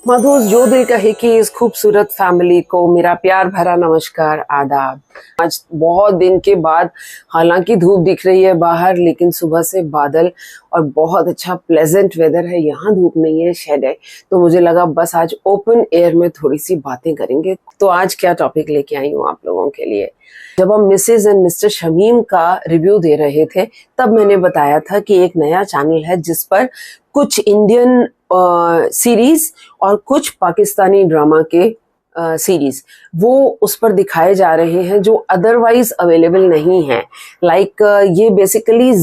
मधुस जो दिल कहे कि इस खूबसूरत फैमिली को मेरा प्यार भरा नमस्कार आदाब। आज बहुत दिन के बाद हालांकि धूप दिख रही है बाहर, लेकिन सुबह से बादल और बहुत अच्छा प्लेजेंट वेदर है। यहाँ धूप नहीं है, शेड है, तो मुझे लगा बस आज ओपन एयर में थोड़ी सी बातें करेंगे। तो आज क्या टॉपिक लेके आई हूँ आप लोगों के लिए। जब हम मिसेज एंड मिस्टर शमीम का रिव्यू दे रहे थे तब मैंने बताया था कि एक नया चैनल है जिस पर कुछ इंडियन सीरीज और कुछ पाकिस्तानी ड्रामा के सीरीज वो उस पर दिखाए जा रहे हैं जो अदरवाइज अवेलेबल नहीं है। लाइक ये बेसिकली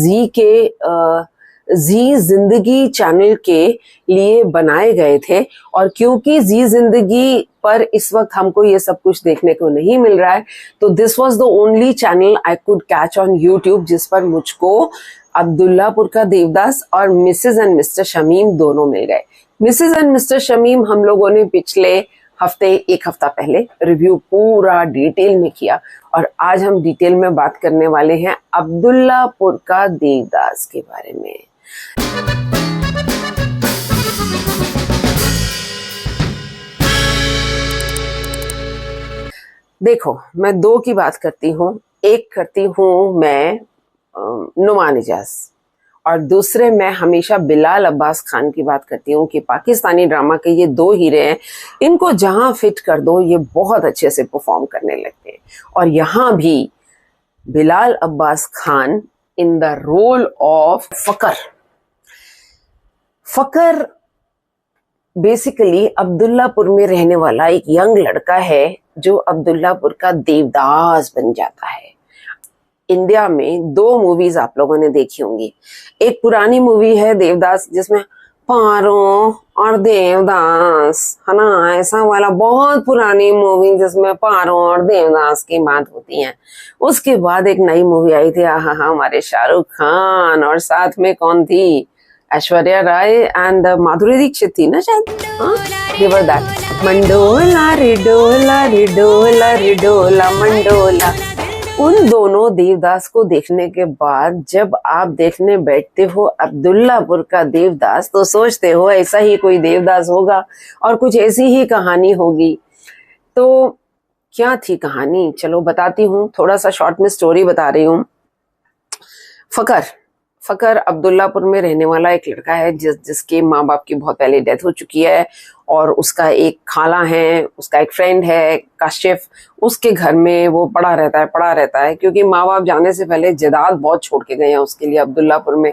जी जिंदगी चैनल के लिए बनाए गए थे, और क्योंकि जी जिंदगी पर इस वक्त हमको ये सब कुछ देखने को नहीं मिल रहा है, तो this was the only channel I could catch on YouTube जिस पर मुझको अब्दुल्लापुर का देवदास और मिसेज एंड मिस्टर शमीम दोनों मिल गए। मिसेज एंड मिस्टर शमीम हम लोगों ने पिछले हफ्ते, एक हफ्ता पहले रिव्यू पूरा डिटेल में किया, और आज हम डिटेल में बात करने वाले हैं अब्दुल्लापुर का देवदास के बारे में। देखो, मैं दो की बात करती हूँ। एक करती हूँ मैं नुमान इजाज, और दूसरे मैं हमेशा बिलाल अब्बास खान की बात करती हूँ कि पाकिस्तानी ड्रामा के ये दो हीरे हैं, इनको जहां फिट कर दो ये बहुत अच्छे से परफॉर्म करने लगते हैं। और यहाँ भी Bilal Abbas Khan in the role of Fakhar basically Abdullapur में रहने वाला एक यंग लड़का है जो अब्दुल्लापुर का देवदास बन जाता है। इंडिया में दो मूवीज आप लोगों ने देखी होंगी। एक पुरानी मूवी है देवदास जिसमें पारो और देवदास, है ना, ऐसा वाला बहुत पुरानी मूवी जिसमें पारो और देवदास की बात होती है। उसके बाद एक नई मूवी आई थी, हमारे शाहरुख खान, और साथ में कौन थी, ऐश्वर्या राय एंड माधुरी दीक्षित थी ना शायद। मंडोला रे डोला रे डोला रे डोला मंडोला। उन दोनों देवदास को देखने के बाद जब आप देखने बैठते हो अब्दुल्लापुर का देवदास, तो सोचते हो ऐसा ही कोई देवदास होगा और कुछ ऐसी ही कहानी होगी। तो क्या थी कहानी, चलो बताती हूँ, थोड़ा सा शॉर्ट में स्टोरी बता रही हूँ। फकर अब्दुल्लापुर में रहने वाला एक लड़का है जिसके माँ बाप की बहुत पहले डेथ हो चुकी है, और उसका एक खाला है, उसका एक फ्रेंड है काशिफ, उसके घर में वो पड़ा रहता है क्योंकि माँ बाप जाने से पहले जायदाद बहुत छोड़ के गए हैं उसके लिए। अब्दुल्लापुर में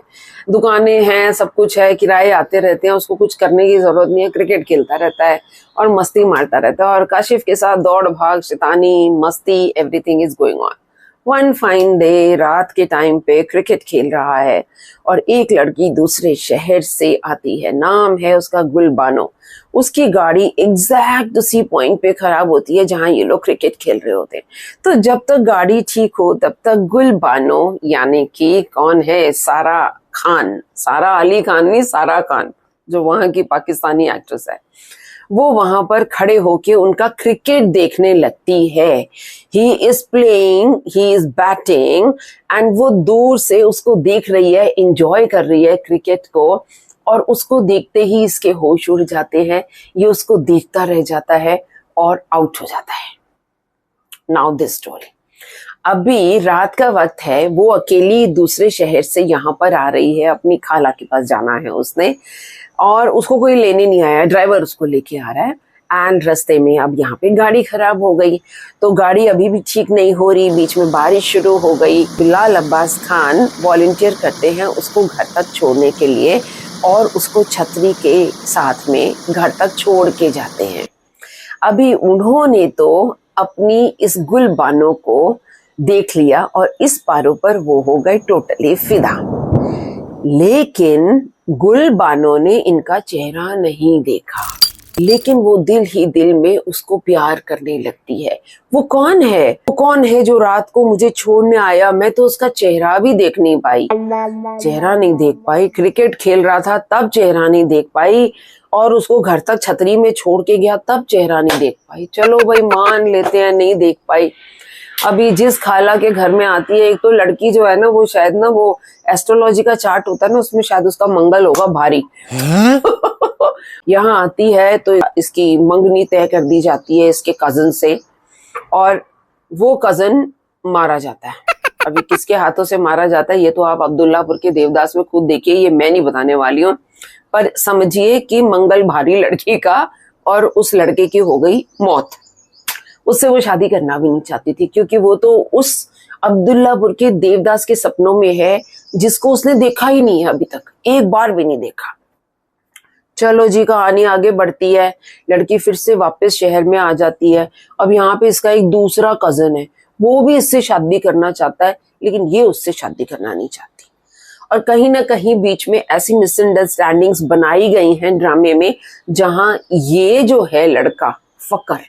दुकानें हैं, सब कुछ है, किराए आते रहते हैं, उसको कुछ करने की जरूरत नहीं है, क्रिकेट खेलता रहता है और मस्ती मारता रहता है, और काशिफ के साथ दौड़ भाग, शैतानी, मस्ती, everything is going on. One fine day रात के टाइम पे क्रिकेट खेल रहा है और एक लड़की दूसरे शहर से आती है, नाम है उसका गुलबानो। उसकी गाड़ी एग्जैक्ट उसी पॉइंट पे खराब होती है जहां ये लोग क्रिकेट खेल रहे होते हैं। तो जब तक गाड़ी ठीक हो तब तक गुलबानो, यानी कि कौन है, सारा अली खान नहीं, सारा खान, जो वहां की पाकिस्तानी एक्ट्रेस है, वो वहां पर खड़े होके उनका क्रिकेट देखने लगती है। He is playing, he is batting, and वो दूर से उसको देख रही है, एंजॉय कर रही है क्रिकेट को, और उसको देखते ही इसके होश उड़ जाते हैं। ये उसको देखता रह जाता है और आउट हो जाता है। नाउ दिस स्टोरी, अभी रात का वक्त है, वो अकेली दूसरे शहर से यहाँ पर आ रही है, अपनी खाला के पास जाना है उसने, और उसको कोई लेने नहीं आया, ड्राइवर उसको लेके आ रहा है। एंड रास्ते में अब यहाँ पे गाड़ी खराब हो गई, तो गाड़ी अभी भी ठीक नहीं हो रही, बीच में बारिश शुरू हो गई। बिलाल अब्बास खान वॉलंटियर करते हैं उसको घर तक छोड़ने के लिए, और उसको छतरी के साथ में घर तक छोड़ के जाते हैं। अभी उन्होंने तो अपनी इस गुलबानो को देख लिया और इस पारों पर वो हो गए टोटली फिदा, लेकिन गुलबानो ने इनका चेहरा नहीं देखा, लेकिन वो दिल ही दिल में उसको प्यार करने लगती है। वो कौन है जो रात को मुझे छोड़ने आया, मैं तो उसका चेहरा भी देख नहीं पाई, क्रिकेट खेल रहा था तब चेहरा नहीं देख पाई, और उसको घर तक छतरी में छोड़ के गया तब चेहरा नहीं देख पाई। चलो भाई मान लेते हैं नहीं देख पाई। अभी जिस खाला के घर में आती है, एक तो लड़की जो है ना वो शायद ना वो एस्ट्रोलॉजी का चार्ट होता है ना, उसमें शायद उसका मंगल होगा भारी। यहाँ आती है तो इसकी मंगनी तय कर दी जाती है इसके कजन से, और वो कजन मारा जाता है। अभी किसके हाथों से मारा जाता है ये तो आप अब्दुल्लापुर के देवदास में खुद देखिए, ये मैं नहीं बताने वाली हूँ। पर समझिए कि मंगल भारी लड़की का, और उस लड़के की हो गई मौत। उससे वो शादी करना भी नहीं चाहती थी, क्योंकि वो तो उस अब्दुल्लापुर के देवदास के सपनों में है जिसको उसने देखा ही नहीं है अभी तक, एक बार भी नहीं देखा। चलो जी, कहानी आगे बढ़ती है। लड़की फिर से वापस शहर में आ जाती है। अब यहाँ पे इसका एक दूसरा कजन है, वो भी इससे शादी करना चाहता है, लेकिन ये उससे शादी करना नहीं चाहती। और कहीं ना कहीं बीच में ऐसी मिसअंडरस्टैंडिंग्स बनाई गई हैं ड्रामे में, जहां ये जो है लड़का फकर,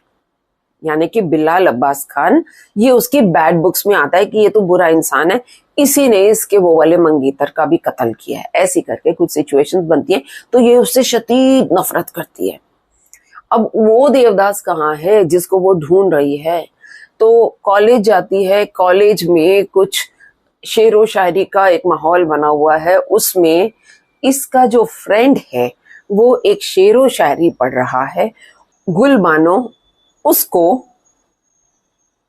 यानी कि बिलाल अब्बास खान, ये उसकी बैड बुक्स में आता है कि ये तो बुरा इंसान है, इसी ने इसके वो वाले मंगेतर का भी कत्ल किया है, ऐसी करके कुछ सिचुएशंस बनती है। तो ये उससे शदीद नफरत करती है। अब वो देवदास कहाँ है जिसको वो ढूंढ रही है? तो कॉलेज जाती है। कॉलेज में कुछ शेरो शायरी का एक माहौल बना हुआ है, उसमें इसका जो फ्रेंड है वो एक शेरो शायरी पढ़ रहा है। गुल मानो उसको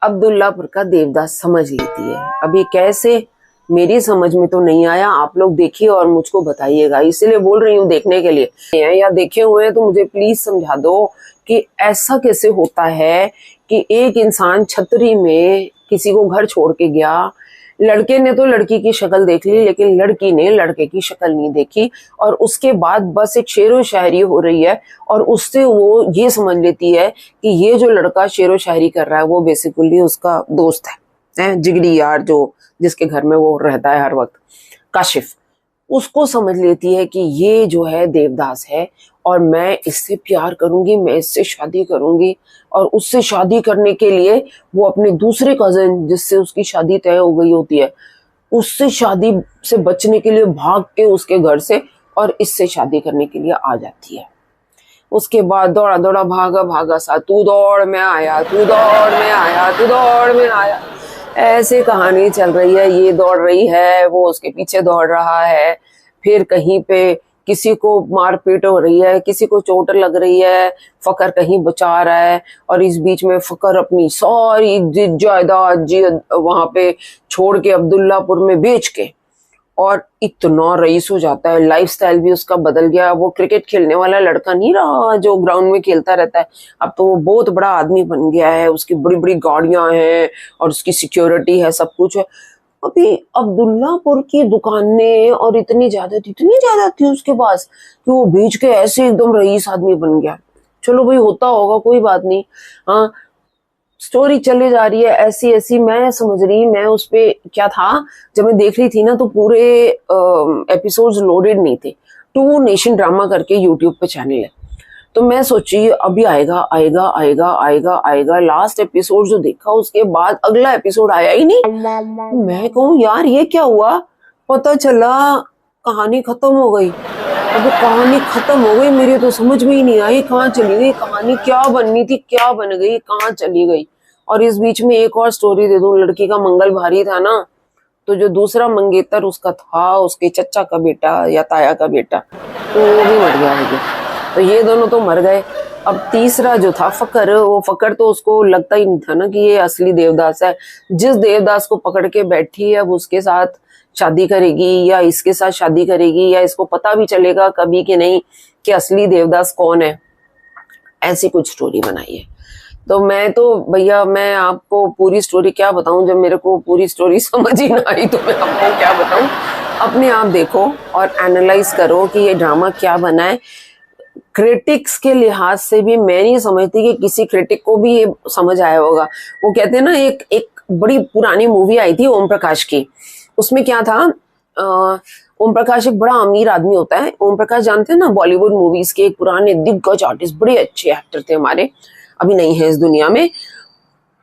अब्दुल्लापुर का देवदास समझ लेती है। अब ये कैसे, मेरी समझ में तो नहीं आया, आप लोग देखिए और मुझको बताइएगा, इसीलिए बोल रही हूँ देखने के लिए। या देखे हुए हैं तो मुझे प्लीज समझा दो कि ऐसा कैसे होता है कि एक इंसान छतरी में किसी को घर छोड़ के गया, लड़के ने तो लड़की की शक्ल देख ली लेकिन लड़की ने लड़के की शक्ल नहीं देखी, और उसके बाद बस एक शेरो शायरी हो रही है और उससे वो ये समझ लेती है कि ये जो लड़का शेरो शायरी कर रहा है वो बेसिकली उसका दोस्त है, जिगरी यार, जो जिसके घर में वो रहता है हर वक्त, काशिफ। उसको समझ लेती है कि ये जो है देवदास है और मैं इससे प्यार करूंगी, मैं इससे शादी करूंगी। और उससे शादी करने के लिए वो अपने दूसरे कजन जिससे उसकी शादी तय हो गई होती है, उससे शादी से बचने के लिए भाग के उसके घर से और इससे शादी करने के लिए आ जाती है। उसके बाद दौड़ा दौड़ा भागा भागा सा, तू दौड़ में आया, तू दौड़ में आया, तू दौड़ में आया, ऐसे कहानी चल रही है। ये दौड़ रही है, वो उसके पीछे दौड़ रहा है। फिर कहीं पे किसी को मारपीट हो रही है, किसी को चोट लग रही है, फकर कहीं बचा रहा है, और इस बीच में फकर अपनी सारी जायदाद वहां पे छोड़ के अब्दुल्लापुर में बेच के और इतना रईस हो जाता है। लाइफस्टाइल भी उसका बदल गया। वो क्रिकेट खेलने वाला लड़का नहीं रहा जो ग्राउंड में खेलता रहता है, अब तो वो बहुत बड़ा आदमी बन गया है। उसकी बड़ी बड़ी गाड़ियां हैं और उसकी सिक्योरिटी है, सब कुछ है। अभी अब्दुल्लापुर की दुकानें और इतनी ज्यादा थी उसके पास कि वो बेच के ऐसे एकदम रईस आदमी बन गया। चलो भाई, होता होगा, कोई बात नहीं। हाँ, स्टोरी चली जा रही है ऐसी ऐसी। मैं समझ रही, मैं उस पे क्या था, जब मैं देख रही थी ना तो पूरे एपिसोड्स लोडेड नहीं थे। टू नेशन ड्रामा करके यूट्यूब पे चैनल है, तो मैं सोची अभी आएगा आएगा आएगा आएगा आएगा। लास्ट एपिसोड जो देखा उसके बाद अगला एपिसोड आया ही नहीं। मैं कहूँ यार ये क्या हुआ, पता चला कहानी खत्म हो गई। अब कहानी खत्म हो गई, मेरी तो समझ में ही नहीं आई कहाँ चली गई कहानी, क्या बननी थी क्या बन गई, कहाँ चली गई। और इस बीच में एक और स्टोरी दे दूं, लड़की का मंगल भारी था ना, तो जो दूसरा मंगेतर उसका था, उसके चचा का बेटा या ताया का बेटा, तो वो भी मर गया है। तो ये दोनों तो मर गए। अब तीसरा जो था फकर, वो फकर तो उसको लगता ही नहीं था ना कि ये असली देवदास है। जिस देवदास को पकड़ के बैठी है अब उसके साथ शादी करेगी या इसके साथ शादी करेगी, या इसको पता भी चलेगा कभी कि नहीं कि असली देवदास कौन है, ऐसी कुछ स्टोरी बनाई है। तो मैं तो भैया, मैं आपको पूरी स्टोरी क्या बताऊं, जब मेरे को पूरी स्टोरी समझ ही ना आई तो मैं आपको क्या बताऊं। अपने आप देखो और एनालाइज करो कि ये ड्रामा क्या बना है। क्रिटिक्स के लिहाज से भी मैं नहीं समझती कि किसी क्रिटिक को भी ये समझ आया होगा। वो कहते हैं ना, एक बड़ी पुरानी मूवी आई थी ओम प्रकाश की, उसमें क्या था, ओम प्रकाश एक बड़ा अमीर आदमी होता है। ओम प्रकाश जानते हैं ना, बॉलीवुड मूवीज के एक पुराने दिग्गज आर्टिस्ट, बड़े अच्छे एक्टर थे हमारे, अभी नहीं है इस दुनिया में,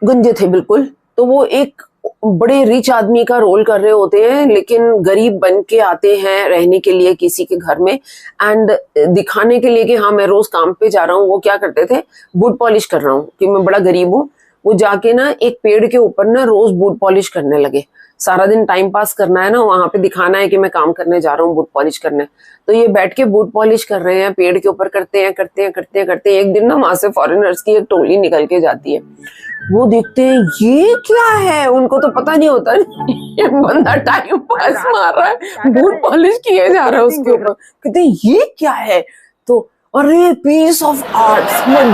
गंजे थे बिल्कुल। तो वो एक बड़े रिच आदमी का रोल कर रहे होते हैं, लेकिन गरीब बन के आते हैं रहने के लिए किसी के घर में, एंड दिखाने के लिए कि हाँ मैं रोज काम पे जा रहा हूँ, वो क्या करते थे, बूट पॉलिश कर रहा हूँ कि मैं बड़ा गरीब हूँ, वो जाके ना एक पेड़ के ऊपर ना रोज बूट पॉलिश करने लगे। सारा दिन टाइम पास करना है ना, वहां पे दिखाना है कि मैं काम करने जा रहा हूँ, बूट पॉलिश करने। तो ये बैठ के बूट पॉलिश कर रहे हैं, पेड़ के ऊपर करते हैं करते हैं करते हैं करते हैं। एक दिन ना वहां से फॉरेनर्स की एक टोली निकल के जाती है। वो देखते हैं ये क्या है, उनको तो पता नहीं होता ये बंदा टाइम पास मार रहा है, बूट पॉलिश किए जा रहा है उसके ऊपर। कहते हैं ये क्या है, तो अरे पीस ऑफ आर्ट,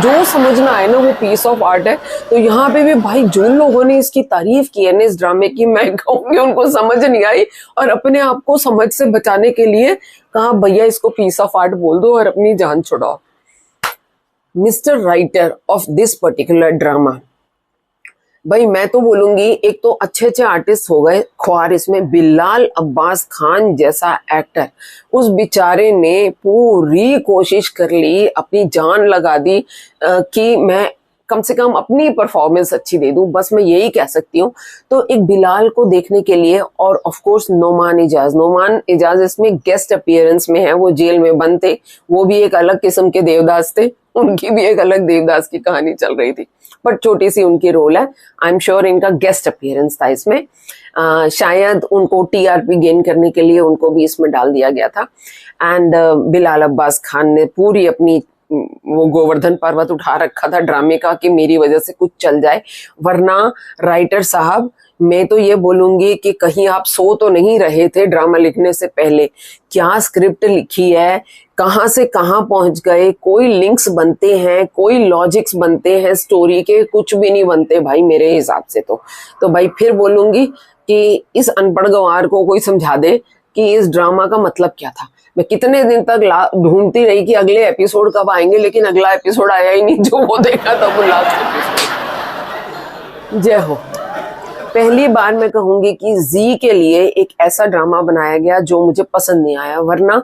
जो समझना है ना वो पीस ऑफ आर्ट है। तो यहाँ पे भी भाई जो लोगों ने इसकी तारीफ की है ना इस ड्रामे की, मैं कहूँगी उनको समझ नहीं आई और अपने आप को समझ से बचाने के लिए कहा भैया इसको पीस ऑफ आर्ट बोल दो और अपनी जान छुड़ाओ। Mister writer of this particular drama, भाई मैं तो बोलूंगी एक तो अच्छे अच्छे आर्टिस्ट हो गए ख्वार इसमें। बिलाल अब्बास खान जैसा एक्टर, उस बेचारे ने पूरी कोशिश कर ली, अपनी जान लगा दी कि मैं कम से कम अपनी परफॉर्मेंस अच्छी दे दूं, बस मैं यही कह सकती हूँ। तो एक बिलाल को देखने के लिए, और ऑफ कोर्स नोमान इजाज इसमें गेस्ट अपीयरेंस में है, वो जेल में बंद थे, वो भी एक अलग किस्म के देवदास थे, उनकी भी एक अलग देवदास की कहानी चल रही थी, बट छोटी सी उनकी रोल है। आई एम श्योर इनका गेस्ट अपीयरेंस था इसमें, शायद उनको टीआरपी गेन करने के लिए उनको भी इसमें डाल दिया गया था। एंड बिलाल अब्बास खान ने पूरी अपनी वो गोवर्धन पर्वत उठा रखा था ड्रामे का कि मेरी वजह से कुछ चल जाए। वरना राइटर साहब मैं तो ये बोलूंगी कि कहीं आप सो तो नहीं रहे थे ड्रामा लिखने से पहले। क्या स्क्रिप्ट लिखी है, कहाँ से कहाँ पहुंच गए, कोई लिंक्स बनते हैं, कोई लॉजिक्स बनते हैं स्टोरी के, कुछ भी नहीं बनते भाई मेरे हिसाब से। तो भाई फिर बोलूंगी कि इस अनपढ़ गंवार को कोई समझा दे कि इस ड्रामा का मतलब क्या था। मैं कितने दिन तक ढूंढती रही कि अगले एपिसोड कब आएंगे, लेकिन अगला एपिसोड आया ही नहीं, जो वो देखा था वो लास्ट एपिसोड। जय हो। पहली बार मैं कहूंगी कि जी के लिए एक ऐसा ड्रामा बनाया गया जो मुझे पसंद नहीं आया, वरना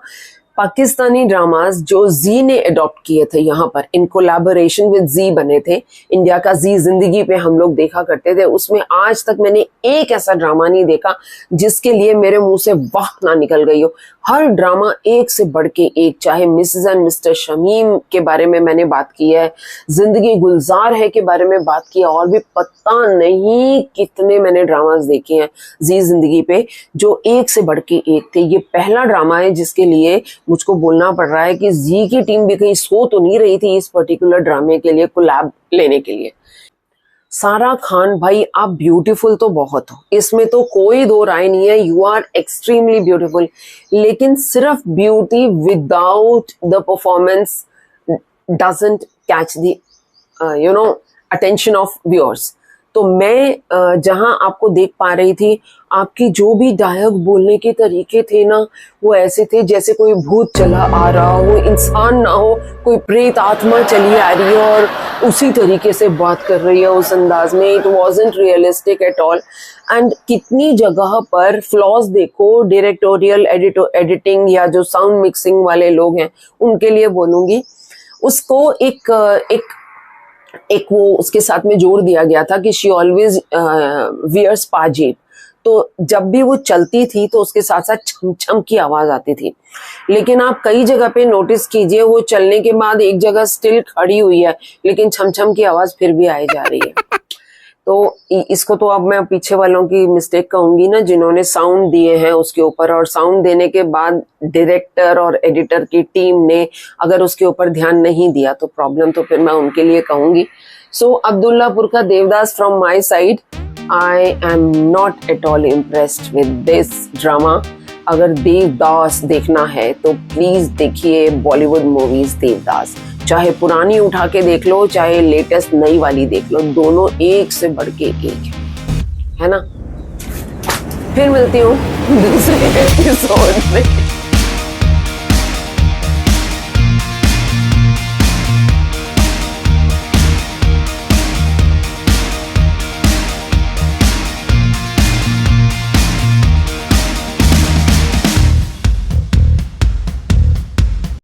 पाकिस्तानी ड्रामास जो जी ने अडॉप्ट किए थे यहाँ पर इन कोलैबोरेशन विद जी बने थे, इंडिया का जी जिंदगी पे हम लोग देखा करते थे, उसमें आज तक मैंने एक ऐसा ड्रामा नहीं देखा जिसके लिए मेरे मुंह से वाह ना निकल गई हो। हर ड्रामा एक से बढ़ के एक, चाहे मिसेस एंड मिस्टर शमीम के बारे में मैंने बात की है, जिंदगी गुलजार है के बारे में बात की है, और भी पता नहीं कितने मैंने ड्रामास देखे हैं जी जिंदगी पे जो एक से बढ़ के एक थे। ये पहला ड्रामा है जिसके लिए मुझको बोलना पड़ रहा है कि जी की टीम भी कहीं सो तो नहीं रही थी इस पर्टिकुलर ड्रामे के लिए कोलैब लेने के लिए। सारा खान भाई आप ब्यूटीफुल तो बहुत हो, इसमें तो कोई दो राय नहीं है, यू आर एक्सट्रीमली ब्यूटीफुल, लेकिन सिर्फ beauty without the performance doesn't catch the attention of viewers. तो मैं जहां आपको देख पा रही थी, आपकी जो भी डायलॉग बोलने के तरीके थे ना, वो ऐसे थे जैसे कोई भूत चला आ रहा हो, इंसान ना हो, कोई प्रेत आत्मा चली आ रही है और उसी तरीके से बात कर रही है उस अंदाज में। It wasn't realistic at all. And कितनी जगह पर फ्लॉज देखो, डायरेक्टोरियल एडिटिंग या जो साउंड मिक्सिंग वाले लोग हैं उनके लिए बोलूंगी, उसको एक वो उसके साथ में जोड़ दिया गया था कि शी ऑलवेज वियर्स पाजेब। तो जब भी वो चलती थी तो उसके साथ साथ छम छम की आवाज आती थी, लेकिन आप कई जगह पे नोटिस कीजिए वो चलने के बाद एक जगह स्टिल खड़ी हुई है, लेकिन छम छम की आवाज फिर भी आई जा रही है। तो इसको तो अब मैं पीछे वालों की मिस्टेक कहूंगी ना, जिन्होंने साउंड दिए हैं उसके ऊपर, और साउंड देने के बाद डायरेक्टर और एडिटर की टीम ने अगर उसके ऊपर ध्यान नहीं दिया तो प्रॉब्लम तो फिर मैं उनके लिए कहूंगी। सो अब्दुल्लापुर का Devdas from my side, I am not at all impressed with this drama. अगर देवदास देखना है तो प्लीज देखिए बॉलीवुड मूवीज देवदास, चाहे पुरानी उठा के देख लो चाहे लेटेस्ट नई वाली देख लो, दोनों एक से बढ़ के एक है ना। फिर मिलती हूँ दूसरे एपिसोड में।